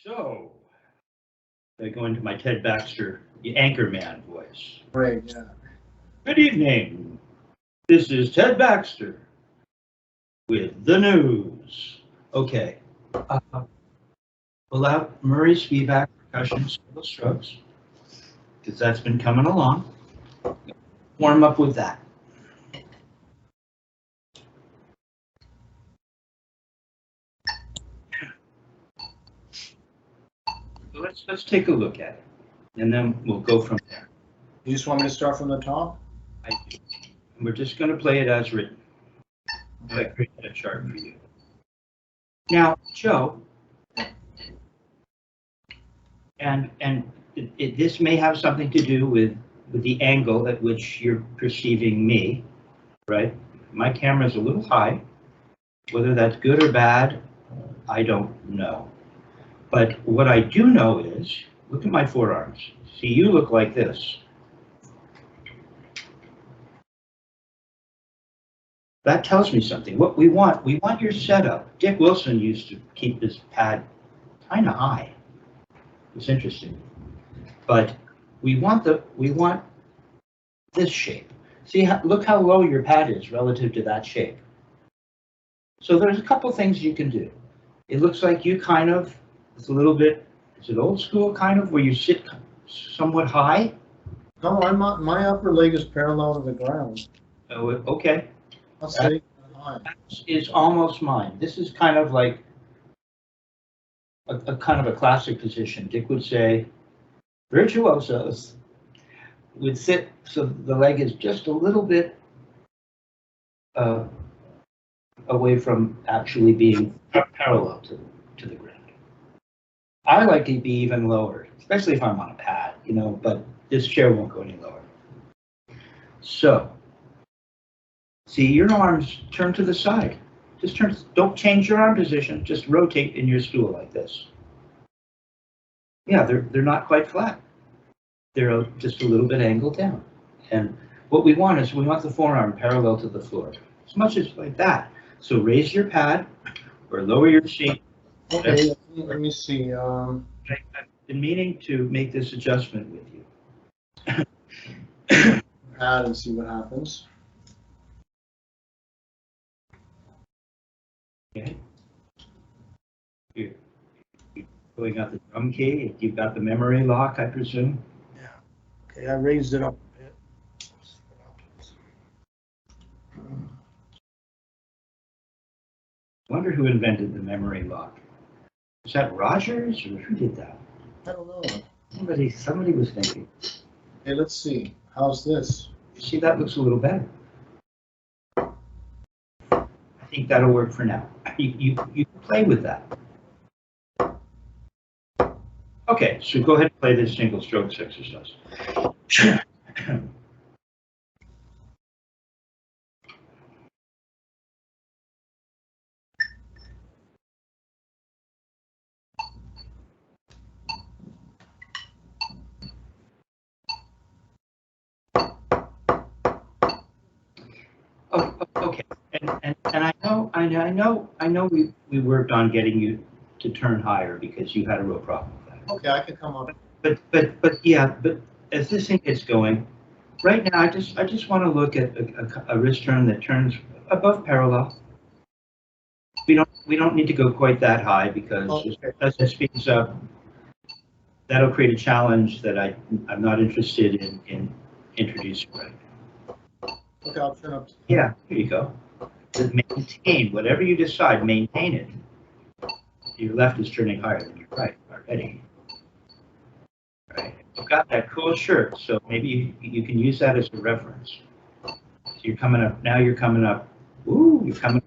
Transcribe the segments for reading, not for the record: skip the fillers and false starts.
So, I go into my Ted Baxter, the anchorman voice. Right, yeah. Good evening. This is Ted Baxter with the news. Okay. Pull out Murray Spivack percussion solo strokes, because that's been coming along. Warm up with that. So let's take a look at it, and then we'll go from there. You just want me to start from the top? I do. And we're just going to play it as written. I created a chart for you. Now, Joe, and this may have something to do with the angle at which you're perceiving me, right? My camera's a little high. Whether that's good or bad, I don't know. But what I do know is, look at my forearms. See, you look like this. That tells me something. What we want your setup. Dick Wilson used to keep his pad kind of high. It's interesting. But we want this shape. See, look how low your pad is relative to that shape. So there's a couple things you can do. It looks like you kind of, it's a little bit, is it old school kind of, where you sit somewhat high? No, my upper leg is parallel to the ground. Oh, okay. I'll stay high. That is almost mine. This is kind of like a kind of a classic position. Dick would say, virtuosos would sit so the leg is just a little bit away from actually being parallel to the ground. I like to be even lower, especially if I'm on a pad, but this chair won't go any lower. So, see, your arms turn to the side. Just turn, don't change your arm position, just rotate in your stool like this. Yeah, they're not quite flat. They're just a little bit angled down. And what we want is we want the forearm parallel to the floor, as much as like that. So raise your pad or lower your seat. Okay, let me see. I've been meaning to make this adjustment with you. Pad and see what happens. Okay. You're pulling out the drum key. You've got the memory lock, I presume. Yeah. Okay, I raised it up a bit. I wonder who invented the memory lock. Was that Rogers, or who did that? I don't know. Somebody was thinking. Hey, let's see. How's this? See, that looks a little better. I think that'll work for now. You can play with that. Okay, so go ahead and play this single strokes exercise. Okay, and I know we worked on getting you to turn higher because you had a real problem with that. Okay, I can come up. But as this thing gets going, right now I just want to look at a wrist turn that turns above parallel. We don't need to go quite that high because as it speeds up, that'll create a challenge that I'm not interested in introducing right now. Okay, I'll turn up. Yeah, here you go. Just maintain whatever you decide. Maintain it. Your left is turning higher than your right already. Right. You've got that cool shirt, so maybe you can use that as a reference. So you're coming up now. You're coming up. Ooh, you're coming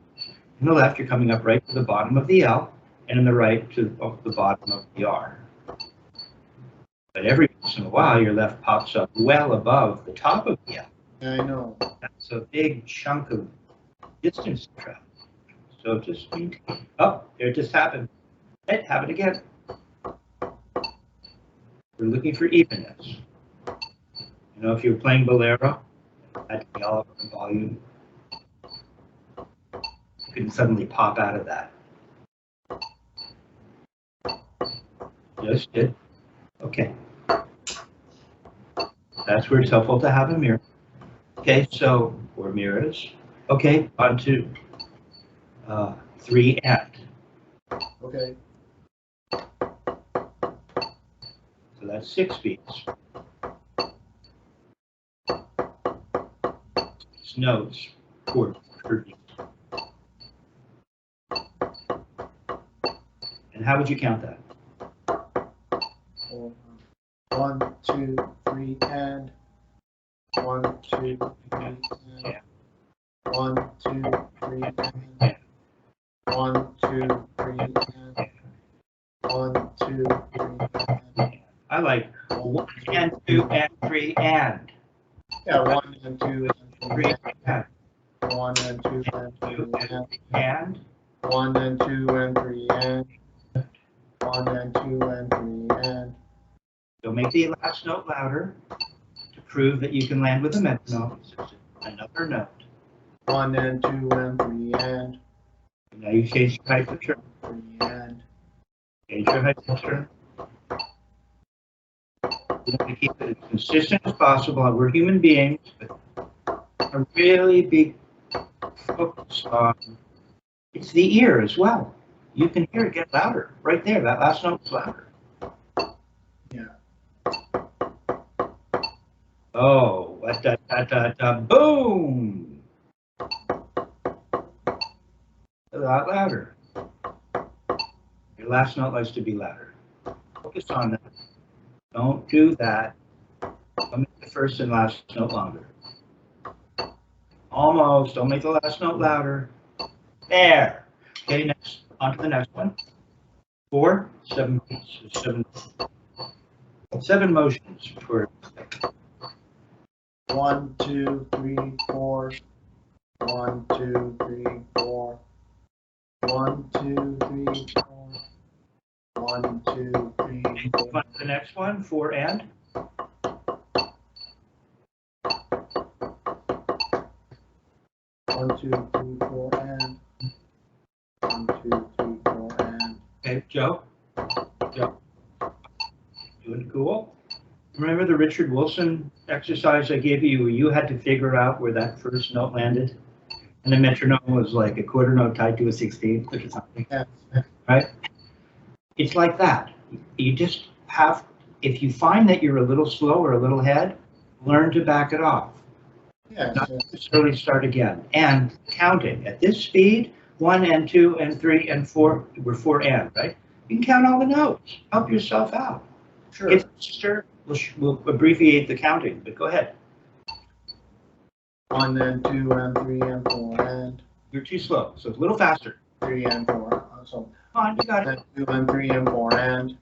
in the left. You're coming up right to the bottom of the L, and in the right to the bottom of the R. But every once in a while, your left pops up well above the top of the L. Yeah, I know. That's a big chunk of distance to travel. So just maintain. Oh, there it just happened. Hey, have it again. We're looking for evenness. If you're playing Bolero, that'd be all over volume. You can suddenly pop out of that. Just did. Okay. That's where it's helpful to have a mirror. Okay, so, or mirrors. Okay, on to 3 and. Okay. So that's 6 beats. It's notes per beat. And how would you count that? 1, 2, 3, and 1, 2, 3, and Yeah. 1, 2, 3, and 1, 2, 3, and 1, 2, 3, and I like 1 and 2 and 3 and. yeah, 1 and 2 and 3 3 and and. 1 and 2 and 2 3 and and. 1 and 2 and 3 and 1 and 2 and 3 and. So make the last note louder to prove that you can land with a metronome. It's just another note. 1 and 2 and 3 and Now you change the height of the turn. 3 and. Change your height of the turn. You want to keep it as consistent as possible. We're human beings, but a really big focus on it's the ear as well. You can hear it get louder right there. That last note is louder. Yeah. Oh, da da da da boom! A lot louder. Your last note likes to be louder. Focus on that. Don't do that. Don't make the first and last note longer. Almost. Don't make the last note louder. There. Okay, next. On to the next one. 4, 7 beats. 7 motions for 1, 2, 3, 4. 1, 2, 3, 4. 1, 2, 3, 4. 1, 2, 3, 4. on to the next one. 4 and. 1, 2, 3, 4 and 1, 2, 3, 4 and. Okay, Joe. Joe. Doing cool. Remember the Richard Wilson exercise I gave you where you had to figure out where that first note landed? And the metronome was like a quarter note tied to a 16th or something, Yes. right? It's like that. You just have, if you find that you're a little slow or a little ahead, learn to back it off. Yes. Not necessarily start again. And counting at this speed, 1 and 2 and 3 and 4, we're 4 and, right? You can count all the notes. Help yourself out. Sure. It's sure. We'll abbreviate the counting, but go ahead. 1 and 2 and 3 and 4 and You're too slow, so it's a little faster. 3 and 4. So Come on, you got 1 it. and 2 and 3 and 4 and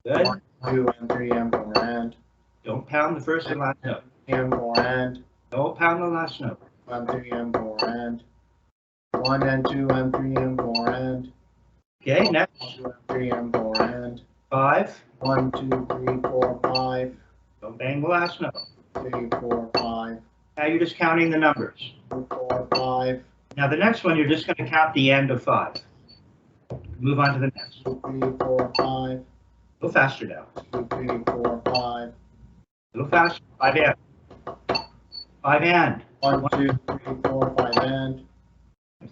Good. 1, 2 and 3 and 4 and Don't pound the first and last note. 3 and 4 and Don't pound the last note. 1, 3 and 4 and 1 and 2 and 3 and 4 and Okay, next. 2 and 3 and 4 and 5. 1, 2, 3, 4, 5. Don't bang the last note. 3, 4, 5. Now you're just counting the numbers. 2, 4, 5. Now the next one, you're just going to count the end of 5. Move on to the next. 2, 3, 4, 5. Go faster now. 2, 3, 4, 5. A little faster. 5 and. 5 and. 1, 2, 3, 4, 5 and.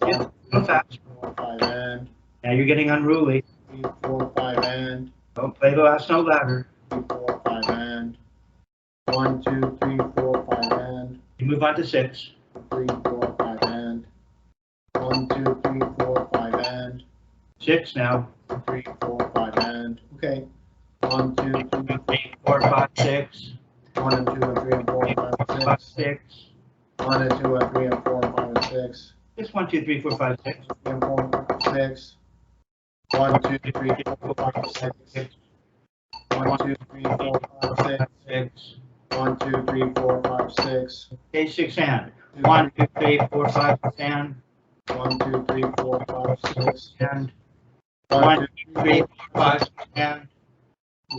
Yeah, a little faster. 4, 5 and. Now you're getting unruly. 3, 4, 5 and. Don't play the last note louder. 3, 4, 5 and. 1, 2, 3, 4, 5 and. You move on to 6. 3, 4, 5 and. 1, 2, 3, 4, 5 and. 6 now. 3, 4, 5 and. Okay. 1, 2, 3, 3, 4, 5, 6. 1 and 2 and 3 and 4 and 5 and 6. 6. 1 and 2 and 3 and 4 and 5 and 6. Just 1, 2, 3, 4, 5, 6. 3 and 4 and 5 and 6. 1, 2, 3, 4, 5, 6. 1, 2, 3, 4, 5, 6. 6. 1, 2, 3, 4, 5, 6. Okay, 6 and. 1, 2, 3, 4, 5, and. 1, 2, 3, 4, 5, 6. And. 1, 1, 2, 3, 4, 5, and.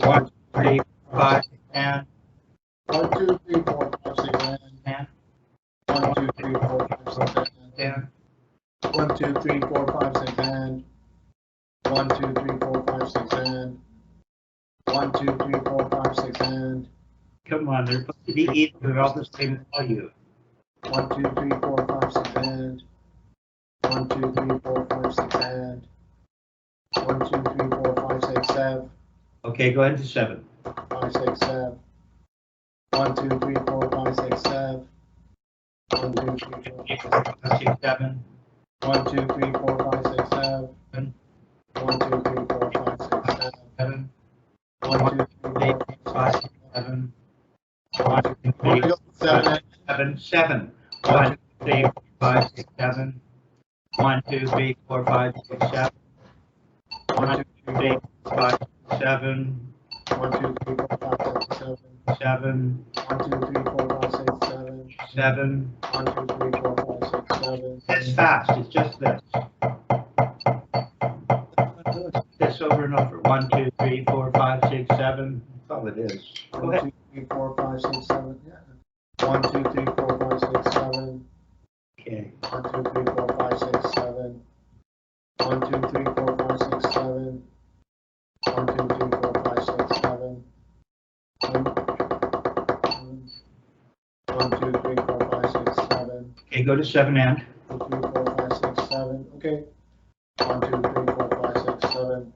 1, 2, 3, 4, 5, and. 1, 2, 3, 4, 5, 6 and. 1, 2, 3, 4, 5, 6 and. 1, 2, 3, 4, 5, 6 and. 1, 2, 3, 4, 5, 6 and. 1, 2, 3, 4, 5, 6, and. Come on, they're supposed to be equal. They're all the same value. 1, 2, 3, 4, 5, 6, and. 1, 2, 3, 4, 5, 6, and. 1, 2, 3, 4, 5, 6, 7. Okay, go ahead to 7. 5, 6, 7. 1, 2, 3, 4, 5, 6, 7. 1, 2, 3, 4, 5, 6, 7. 1, 2, 3, 4, 5, 6, 7. 1, 2, 3, 4, 5, 6, 7. 1, 2, 3, 4, 5, 6, 7. 1, 2, 3, 4, 5, 7. 7. 1, 2, 3, 4, 5, 6, 7. 1, 2, 3, 4, 5, 6, 7. 1, 2, 3, 4, 5, 6, 7. 1, 2, 3, 4, 5, 6, 7. 7. 1, 2, 3, 4, 5, 6, 7. 7. 1, 2, 3, 4, 5, 6, 7. It's fast. It's just this. This over and over. 1, 2, 3, 4, 5, 6, 7. That's all it is. Go 1, ahead. 2, 3, 4, 5, 6, 7. Yeah. 1, 2, 3, 4, 5, 6, 7. Okay. 1, 2, 3, 4, 5, 6, 7. 1, 2, 3, 4, 5, 6, 7. 1, 2, 3, 4, 5, 6, 7. 1, 2, 3, 4, 5, 6, 7. Okay, go to 7 and. 2, 3, 4, 5, 6, 7. Okay. 1, 2, 3, 4, 5, 6, 7.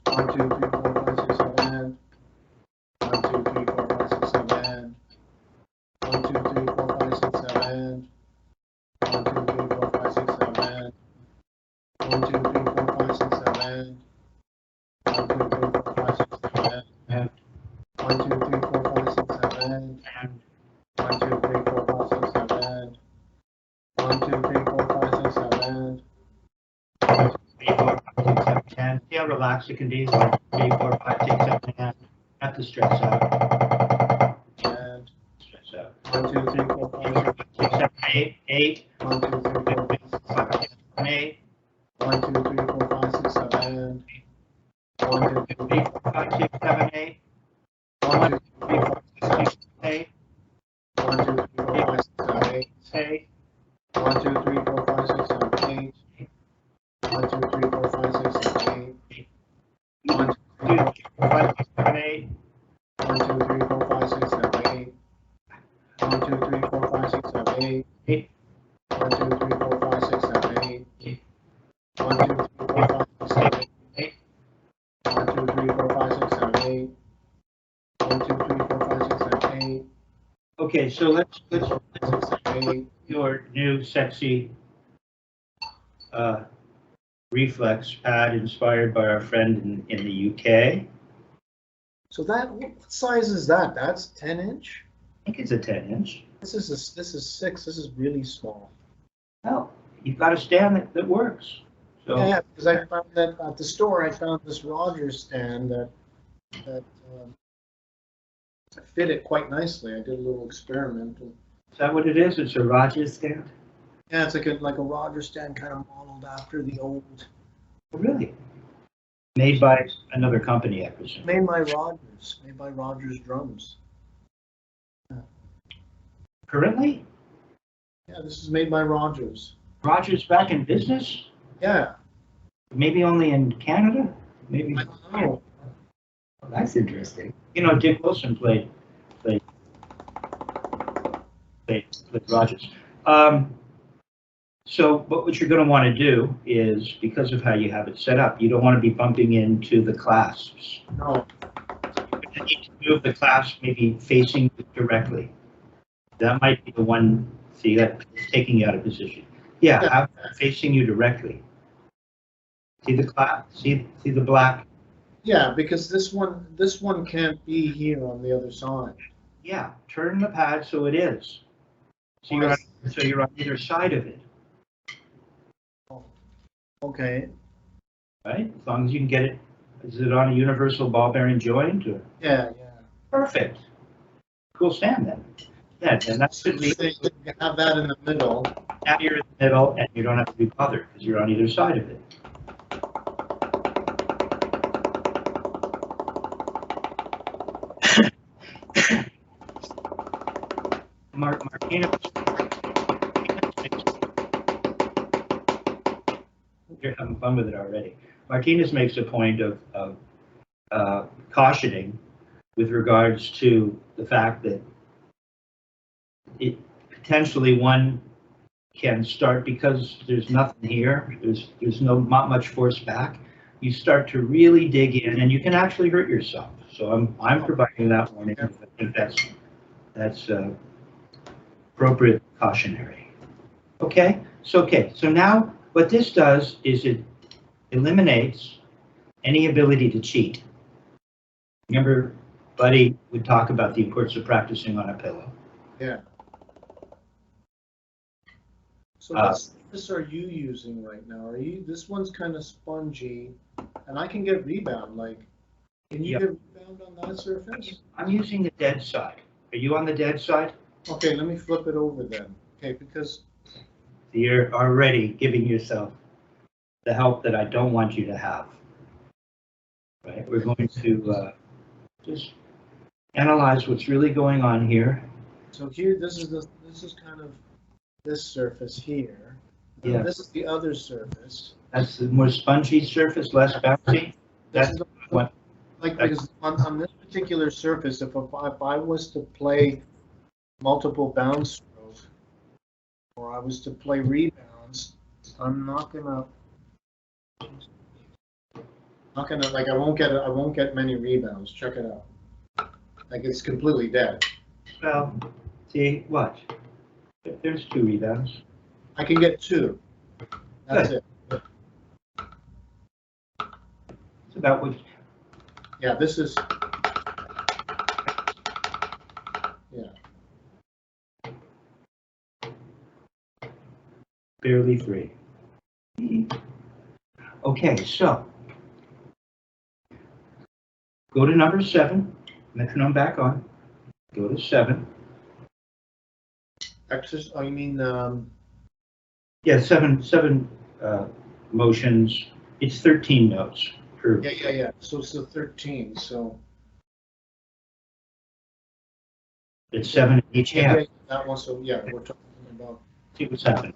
1, 2, 3, 4, 5, 6, 7, and 1, 2, 3, 4, 5, 6, 7, and 1, 2, 3, 4, 5, 6, 7, and 1, 2, 3, 4, 5, 6, 7, and 1, 2, 3, 4, 5, 6, 7, and 1, 2, 3, 4, 5, 6, 7, and 1, 2, 3, 4, 5, 6, 7, and 1, 2, 3, 4, 5, 6, 7, and 1, 2, 3, 4, 5, 6, 7, and 1, 2, 3, 4, 5, 6, 7, 10. See how relaxed it can be? 1, 2, 3, 4, 5, 6, 7, 10. Have to stress out. and Stress out. 1, 2, 3, 4, 5, 6, 6, 7, 8. 8. 1, 2, 3, 4, 5, 6, 7, 5, 6, 7, 8. 1, 2, 3, 4, 5, 6, 7, and 1, 2, 3, 3, 4, 5, 6, 7, 8. 1, 2, 3, 4, 5, 6, 8. 1, 2, 3, 4, 5, 6, 7, 8. 8. 1, 2, 3, 4, 5, 6, 7, 8. 1, 2, 3, 4, 5, 6, 7, 8. 1, 2, 3, 4, 5, 6, 7, 8. 1, 2, 3, 4, 5, 6, 7, 8. 1, 2, 3, 4, 5, 6, 7, 8. 8. 1, 2, 3, 4, 5, 6, 7, 8. 1, 2, 3, 4, 5, 6, 7, 8. 1, 2, 3, 4, 5, 6, 7, 8. 1, 2, 3, 4, 5, 6, 7, 8. Okay, so let's 6, 7, 8. your new sexy reflex pad inspired by our friend in the UK. So that, what size is that? That's 10-inch? I think it's a 10-inch. This is 6. This is really small. Oh, you've got a stand that works. So Yeah, because I found that at the store. I found this Rogers stand that fit it quite nicely. I did a little experiment. is that what it is? It's a Rogers stand? Yeah, it's like a Rogers stand, kind of modeled after the old. Oh, really? Made by another company, I presume. Made by Rogers drums. Currently? Yeah, this is made by Rogers. Rogers back in business? Yeah. Maybe only in Canada? Maybe. I don't know. Oh, that's interesting. You know, Dick Wilson played Rogers. So what you're going to want to do is, because of how you have it set up, you don't want to be bumping into the clasps. No. You're going to need to move the clasp maybe facing you directly. That might be the one, see, that's taking you out of position. Yeah, have that facing you directly. See the clasp? See the black? Yeah, because this one can't be here on the other side. Yeah, turn the pad so it is. So you're on either side of it. Okay. Right? As long as you can get it. Is it on a universal ball bearing joint? Or? Yeah. Perfect. Cool stand then. Yeah, and that should be. You have that in the middle. Now you're in the middle and you don't have to be bothered because you're on either side of it. Martina, you're having fun with it already. Martinez makes a point of cautioning with regards to the fact that it potentially one can start, because there's nothing here, there's not much force back. You start to really dig in, and you can actually hurt yourself. So I'm providing that warning. I think that's appropriate cautionary. Okay. So now what this does is it eliminates any ability to cheat. Remember, Buddy would talk about the importance of practicing on a pillow. Yeah. So what surface are you using right now? This one's kind of spongy, and I can get rebound. Like, can you get rebound on that surface? I'm using the dead side. Are you on the dead side? Okay, let me flip it over then. Okay, because you're already giving yourself the help that I don't want you to have. Right? We're going to just analyze what's really going on here. So here, this is kind of this surface here. Yeah. This is the other surface. That's the more spongy surface, less bouncy. That's what. Like, because on this particular surface, if I was to play multiple bounce strokes, or I was to play rebounds, I'm not gonna like I won't get many rebounds. Check it out. Like, it's completely dead. Well, see, watch. There's 2 rebounds. I can get 2. That's it. It's about what. Yeah, this is. Yeah. Barely 3. Okay, so go to number 7. Metronome back on. Go to 7. Oh, you mean Yeah, seven motions. It's 13 notes per. Yeah. So it's the 13. So it's 7 in each hand. Yeah, that one. So yeah, we're talking about. See what's happening.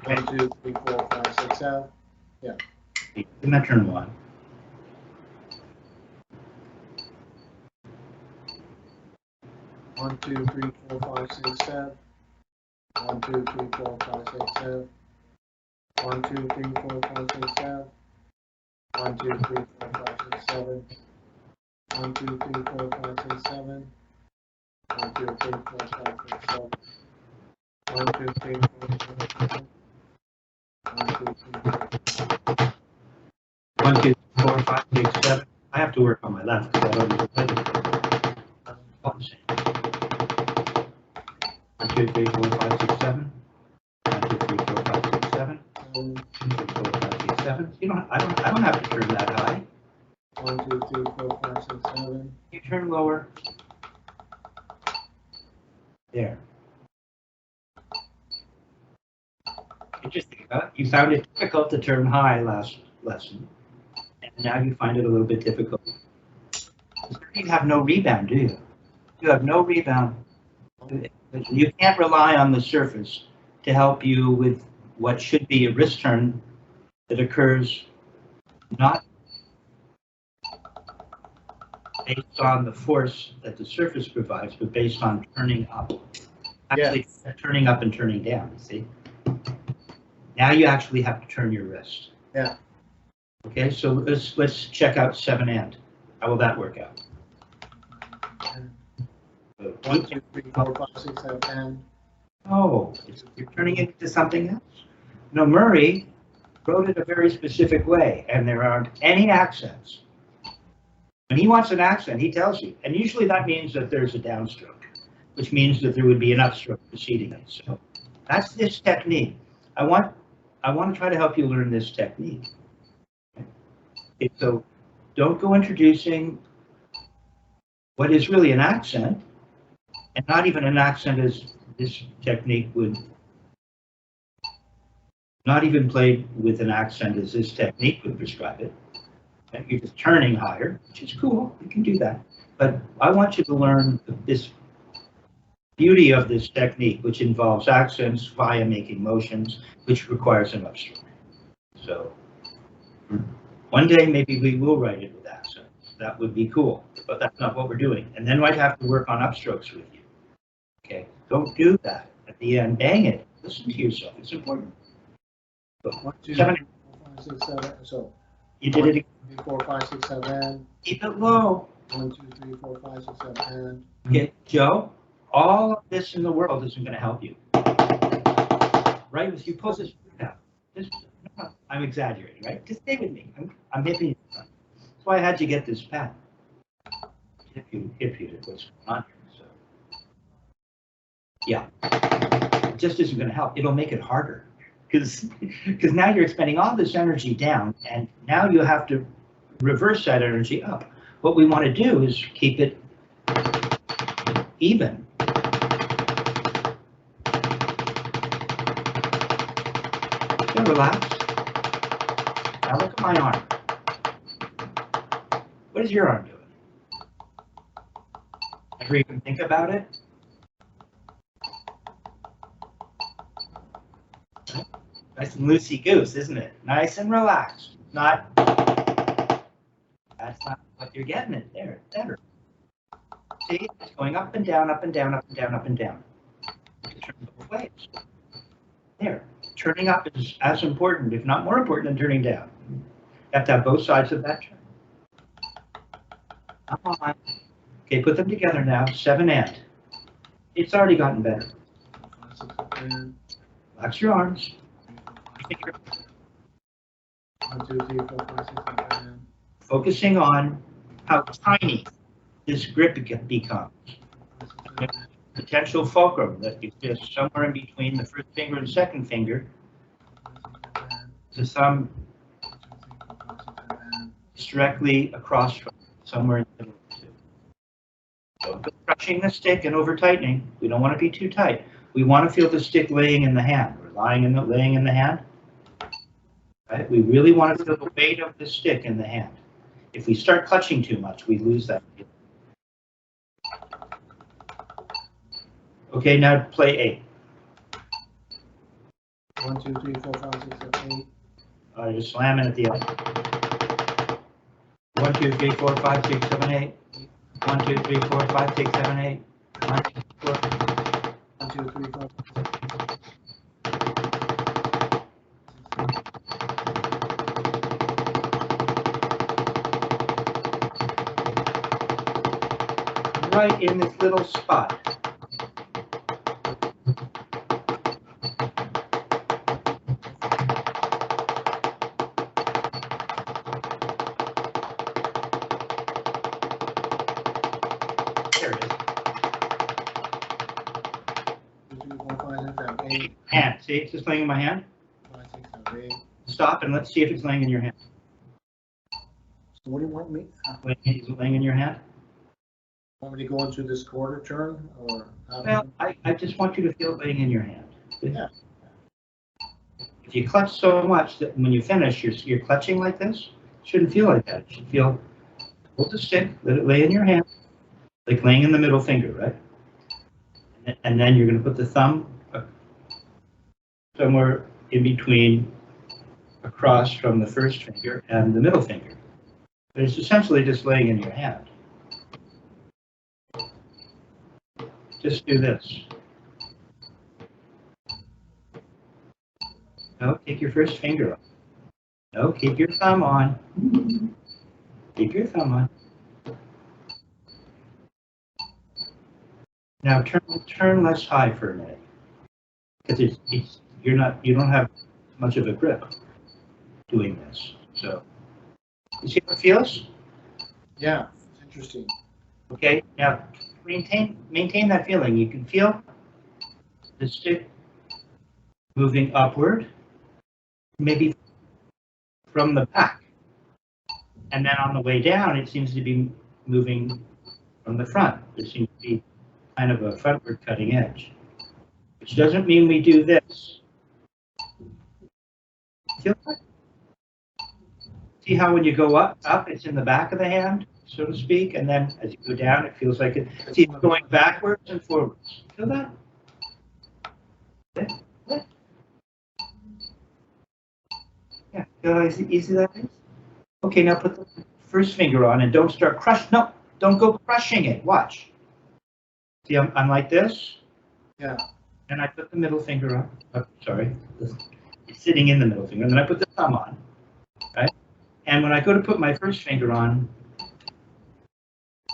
1, 2, 3, 4, 5, 6, 7. Yeah. The metronome on. One, 2, 3, 4, 5, 6, 7. 1, 2, 3, 4, 5, 6, 7. 1, 2, 3, 4, 5, 6, 7. 1, 2, 3, 4, 5, 6, 7. 1, 2, 3, 4, 5, 6, 7. 1, 2, 3, 4, 5, 6, 7. 1, 2, 3, 4, 5, 6, 7. 1, 2, 3, 4. 1, 2, 4, 5, 6, 7. I have to work on my left because I don't know play this. 1, 2, 3, 4, 5, 6, 7. 1, 2, 3, 4, 5, 6, 7. 1, 2, 3, 4, 5, 6, 7. I don't have to turn that high. 1, 2, 3, 4, 5, 6, 7. You turn lower. There. Interesting, huh? You found it difficult to turn high last lesson, and now you find it a little bit difficult. You have no rebound, do you? You have no rebound. You can't rely on the surface to help you with what should be a wrist turn that occurs not based on the force that the surface provides, but based on turning up. Actually, turning up and turning down, you see? Now you actually have to turn your wrist. Yeah. Okay, so let's check out 7 and. How will that work out? 1, 2, 3, 4, 5, 6, 7, 10. Oh, you're turning it into something else? No, Murray wrote it a very specific way, and there aren't any accents. When he wants an accent, he tells you, and usually that means that there's a downstroke, which means that there would be an upstroke preceding it. So that's this technique. I want to try to help you learn this technique. Okay, so don't go introducing what is really an accent, and not even an accent as this technique would, not even played with an accent as this technique would prescribe it. Okay, you're just turning higher, which is cool, you can do that. But I want you to learn this beauty of this technique, which involves accents via making motions, which requires an upstroke. So one day maybe we will write it with accents. that would be cool, but that's not what we're doing. And then I'd have to work on upstrokes with you. Okay, don't do that at the end. Dang it, listen to yourself. It's important. But 1, 2, 3, 7, 4, 5, 6, 7. So you did it again. 3, 4, 5, 6, 7. Keep it low. 1, 2, 3, 4, 5, 6, 7. Okay, Joe, all of this in the world isn't going to help you. Right? If you pull this down, I'm exaggerating, right? Just stay with me. I'm hipping you. That's why I had you get this pad. Hip you to what's going on here. So, yeah, it just isn't going to help. It'll make it harder because now you're expending all this energy down, and now you have to reverse that energy up. What we want to do is keep it even. Okay, relax. Now look at my arm. What is your arm doing? Ever even think about it? Nice and loosey-goose, isn't it? Nice and relaxed. That's not what you're getting it there. It's better. See, it's going up and down, up and down, up and down, up and down. Turn both ways. There. Turning up is as important, if not more important, than turning down. You have to have both sides of that turn. Come on. Okay, put them together now. 7 and. It's already gotten better. Relax your arms. 1, 2, 3, 4, 5, 6, 7. Focusing on how tiny this grip becomes. Potential fulcrum that exists somewhere in between the first finger and second finger. The thumb is directly across from somewhere in the middle of the two. Don't go crushing the stick and over tightening. We don't want to be too tight. We want to feel the stick laying in the hand or laying in the hand. Right? We really want to feel the weight of the stick in the hand. If we start clutching too much, we lose that feeling. Okay, now play 8. 1, 2, 3, 4, 5, 6, 7, 8. Just slam it at the end. 1, 2, 3, 4, 5, 6, 7, 8. 1, 2, 3, 4, 5, 6, 7, 8. 1, 2, 4. 1, 2, 3, 4. Right in this little spot. There it is. 2, 3, 4, 5, 6, 7, 8. Hand. See, it's just laying in my hand. 5, 6, 7, 8. Stop and let's see if it's laying in your hand. So what do you want me? Is it laying in your hand? Want me to go into this quarter turn or? Well, I just want you to feel it laying in your hand. Yeah. If you clutch so much that when you finish, you're clutching like this, it shouldn't feel like that. It should feel, hold the stick, let it lay in your hand, like laying in the middle finger, right? And then you're going to put the thumb somewhere in between, across from the first finger and the middle finger. But it's essentially just laying in your hand. Just do this. No, take your first finger off. No, keep your thumb on. Keep your thumb on. Now turn less high for a minute, because you don't have much of a grip doing this. So you see how it feels? Yeah, it's interesting. Okay. Now maintain that feeling. You can feel the stick moving upward, maybe from the back, and then on the way down, it seems to be moving from the front. There seems to be kind of a frontward cutting edge, which doesn't mean we do this. Feel that? See how when you go up, it's in the back of the hand, so to speak, and then as you go down, it feels like it. See, it's going backwards and forwards. Feel that? Yeah, feel how easy that is? Okay, now put the first finger on and don't start no, don't go crushing it. Watch. See, I'm like this. Yeah. And I put the middle finger on. Oh, sorry. It's sitting in the middle finger. And then I put the thumb on. Right? And when I go to put my first finger on,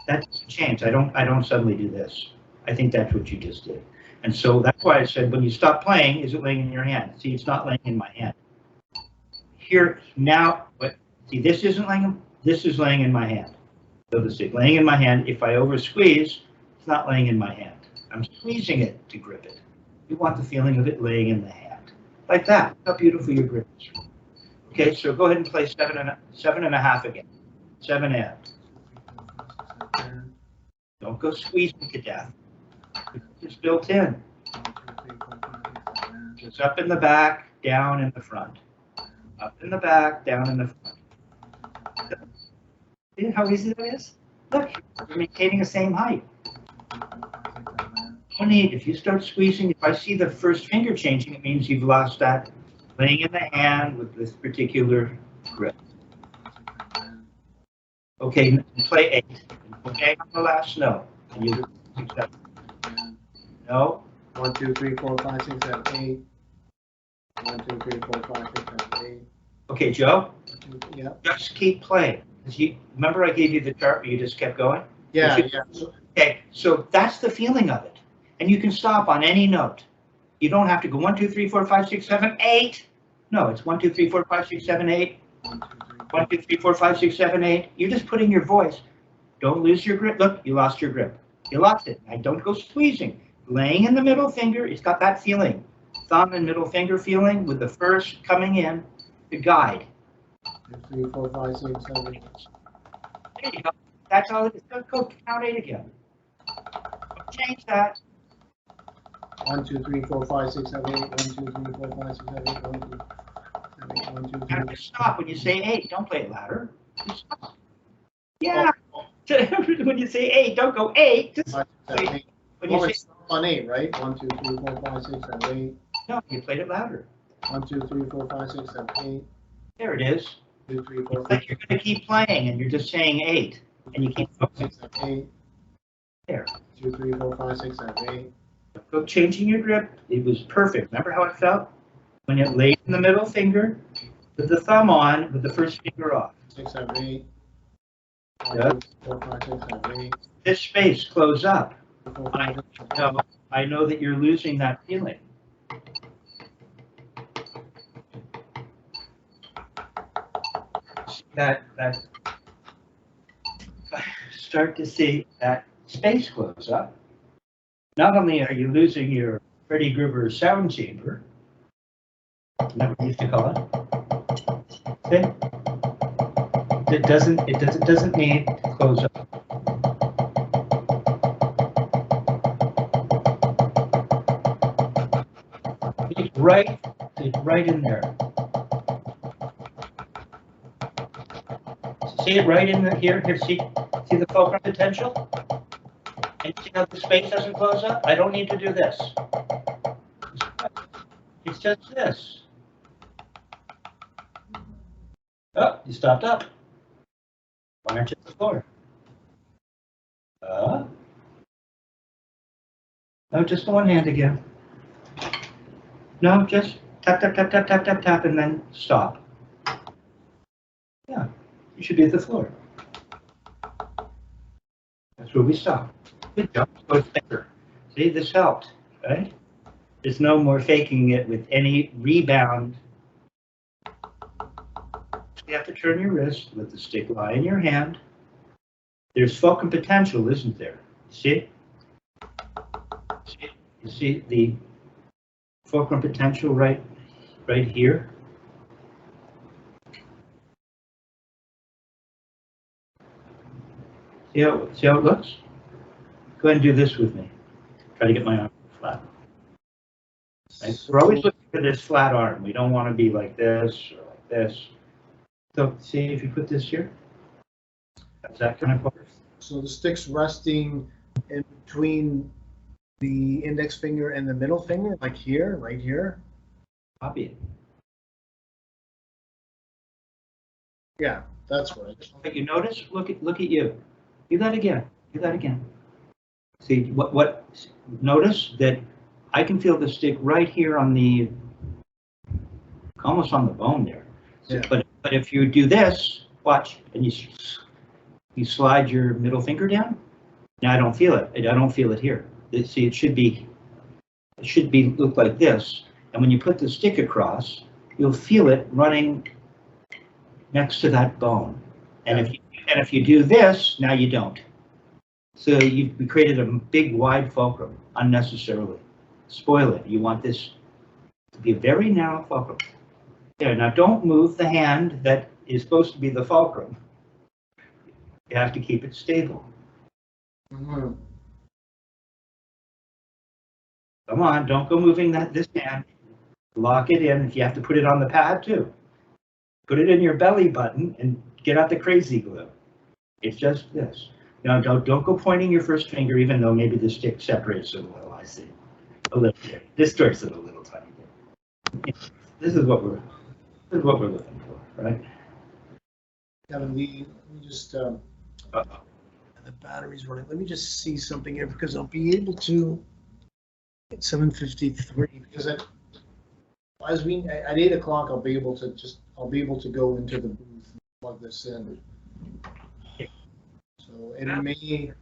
that doesn't change. I don't suddenly do this. I think that's what you just did. And so that's why I said, when you stop playing, is it laying in your hand? See, it's not laying in my hand. Here, now, but see, this isn't laying, this is laying in my hand. So the stick laying in my hand, if I over squeeze, it's not laying in my hand. I'm squeezing it to grip it. You want the feeling of it laying in the hand. Like that. How beautiful your grip is. Okay, so go ahead and play 7.5 again. 7 and. Don't go squeezing to death. It's built in. It's up in the back, down in the front. Up in the back, down in the front. See how easy that is? Look, we're maintaining the same height. No need. If you start squeezing, if I see the first finger changing, it means you've lost that laying in the hand with this particular grip. Okay, play 8. Okay, on the last note. And you accept. No. 1, 2, 3, 4, 5, 6, 7, 8. 1, 2, 3, 4, 5, 6, 7, 8. Okay, Joe. Yeah. Just keep playing. Remember I gave you the chart where you just kept going? Yeah, yeah. Okay, so that's the feeling of it. And you can stop on any note. You don't have to go 1, 2, 3, 4, 5, 6, 7, 8. No, it's 1, 2, 3, 4, 5, 6, 7, 8. 1, 2, 3, 4, 5, 6, 7, 8. You're just putting your voice. Don't lose your grip. Look, you lost your grip. You lost it. Now don't go squeezing. Laying in the middle finger, it's got that feeling. Thumb and middle finger feeling with the first coming in, the guide. 2, 3, 4, 5, 6, 7, 8. There you go. That's all it is. Go count 8 again. Change that. 1, 2, 3, 4, 5, 6, 7, 8. 1, 2, 3, 4, 5, 6, 7, 8. 1, 2, 7, 8. 1, 2, 3. And just stop when you say 8. Don't play it louder. Just stop. Yeah. When you say 8, don't go 8. Just 5, 6, 7, 8. when you say on 8, right? 1, 2, 3, 4, 5, 6, 7, 8. no, you played it louder. 1, 2, 3, 4, 5, 6, 7, 8. There it is. 2, 3, 4, 5, Like you're going to keep playing, and you're just saying 8, and you keep going 6, 7, 8. there. 2, 3, 4, 5, 6, 7, 8. Go changing your grip. It was perfect. Remember how it felt when it laid in the middle finger with the thumb on, with the first finger off. 6, 7, 8. 1, Yeah. 2, 4, 5, 6, 7, 8. This space close up. 4, 5, 6, 7, 8. I know that you're losing that feeling. That start to see that space close up. Not only are you losing your Freddie Gruber sound chamber, is that what you used to call it? See? It doesn't need to close up. It's right in there. See it right in the here. See the fulcrum potential? And see how the space doesn't close up? I don't need to do this. It's just this. Oh, you stopped up. Why aren't you at the floor? No, just the one hand again. No, just tap, tap, tap, tap, tap, tap, tap, and then stop. Yeah, you should be at the floor. That's where we stop. Good job. Go thicker. See, this helped, right? There's no more faking it with any rebound. You have to turn your wrist, let the stick lie in your hand. There's fulcrum potential, isn't there? See? You see the fulcrum potential right here? See how it looks? Go ahead and do this with me. Try to get my arm flat. Right? We're always looking for this flat arm. We don't want to be like this or like this. So see if you put this here. That's that kind of part. So the stick's resting in between the index finger and the middle finger, like here, right here. Copy it. Yeah. That's right. But you notice, look at you. Do that again. Do that again. See what? Notice that I can feel the stick right here on the, almost on the bone there. Yeah. But if you do this, watch, and you slide your middle finger down. Now I don't feel it. I don't feel it here. See, it should be look like this. And when you put the stick across, you'll feel it running next to that bone. And if you do this, now you don't. So we created a big wide fulcrum unnecessarily. Spoil it. You want this to be a very narrow fulcrum. There. Now don't move the hand that is supposed to be the fulcrum. You have to keep it stable. Mm-hmm. Come on, don't go moving this hand. Lock it in. If you have to put it on the pad too, put it in your belly button and get out the crazy glue. It's just this. Now don't go pointing your first finger, even though maybe the stick separates it a little. I see a little bit. Distorts it a little tiny bit. This is what we're looking for, right? Kevin, let me just. The battery's running. Let me just see something here because I'll be able to. At 7:53 because at 8 o'clock I'll be able to go into the booth and plug this in. So it may.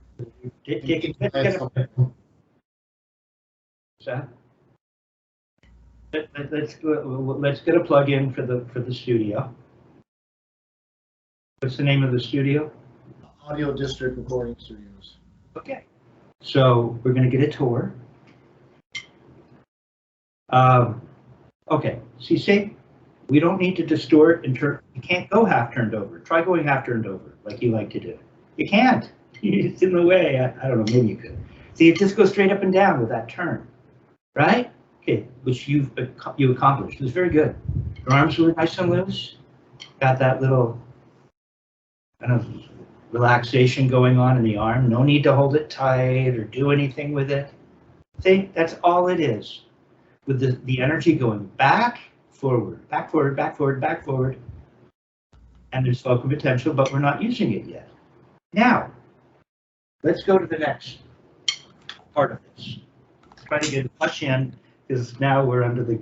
Let's get a plug in for the studio. What's the name of the studio? Audio District Recording Studios. Okay. So we're going to get a tour. Okay. See, we don't need to distort and turn. You can't go half turned over. Try going half turned over like you like to do. You can't. It's in the way. I don't know. Maybe you could. See, it just goes straight up and down with that turn, right? Okay, which you accomplished. It was very good. Your arms were nice and loose. Got that little kind of relaxation going on in the arm. No need to hold it tight or do anything with it. See, that's all it is. With the energy going back, forward, back, forward, back, forward, back, forward. And there's fulcrum potential, but we're not using it yet. Now, let's go to the next part of this. Try to get a push in, because now we're under the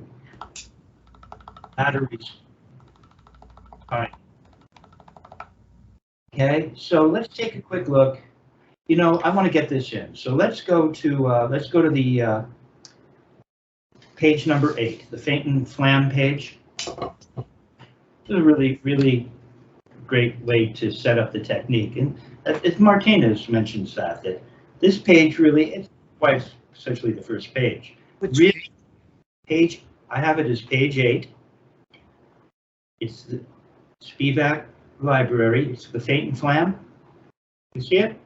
batteries. All right. Okay, so let's take a quick look. You know, I want to get this in. So let's go to the page number 8, the faint and flam page. This is a really, really great way to set up the technique. And as Martinez mentions that this page really, it's quite essentially the first page. Really, page, I have it as page 8. It's the Spivack library. It's the faint and flam. You see it?